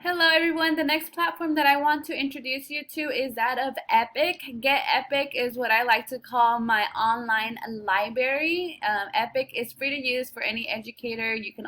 Hello everyone, the next platform that I want to introduce you to is that of ePic. Get ePic is what I like to call my online library. ePic is free to use for any educator. You can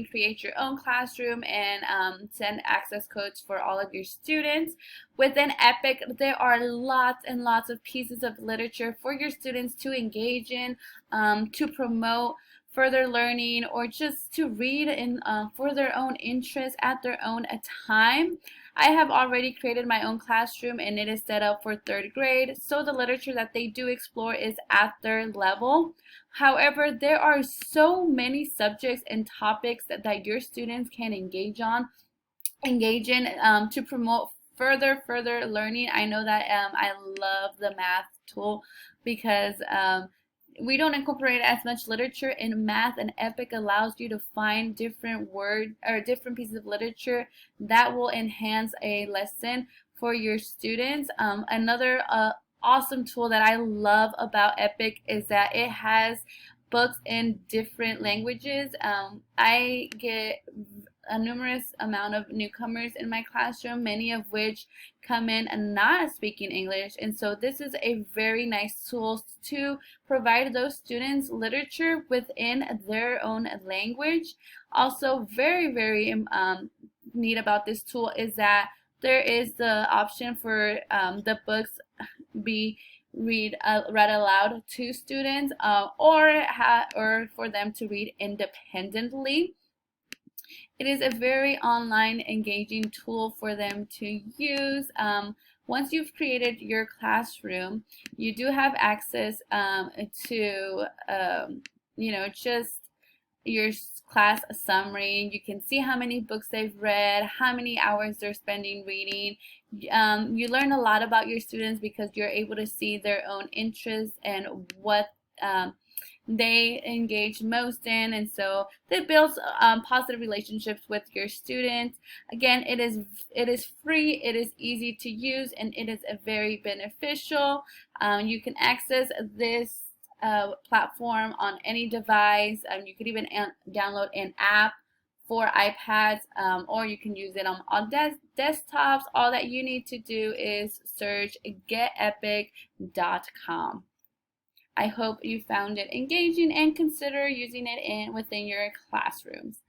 create your own classroom and send access codes for all of your students. Within ePic, there are lots and lots of pieces of literature for your students to engage in, to promote further learning, or just to read in for their own interest at their own time. I have already created my own classroom and it is set up for third grade, so the literature that they do explore is at their level. However, there are so many subjects and topics that your students can engage in to promote further learning. I know that I love the math tool because we don't incorporate as much literature in math, and ePic allows you to find different words or different pieces of literature that will enhance a lesson for your students. Another awesome tool that I love about ePic is that it has books in different languages. I get a numerous amount of newcomers in my classroom, many of which come in and not speaking English, and so this is a very nice tool to provide those students literature within their own language. Also, very neat about this tool is that there is the option for the books be read aloud to students, or for them to read independently. It is a very online engaging tool for them to use. Once you've created your classroom, you do have access to just your class summary. You can see how many books they've read, how many hours they're spending reading. You learn a lot about your students because you're able to see their own interests and what they engage most in, and so that builds positive relationships with your students. Again, it is free, it is easy to use, and it is a very beneficial. You can access this platform on any device. You could even download an app for iPads, or you can use it on desktops. All that you need to do is search getepic.com. I hope you found it engaging and consider using it within your classrooms.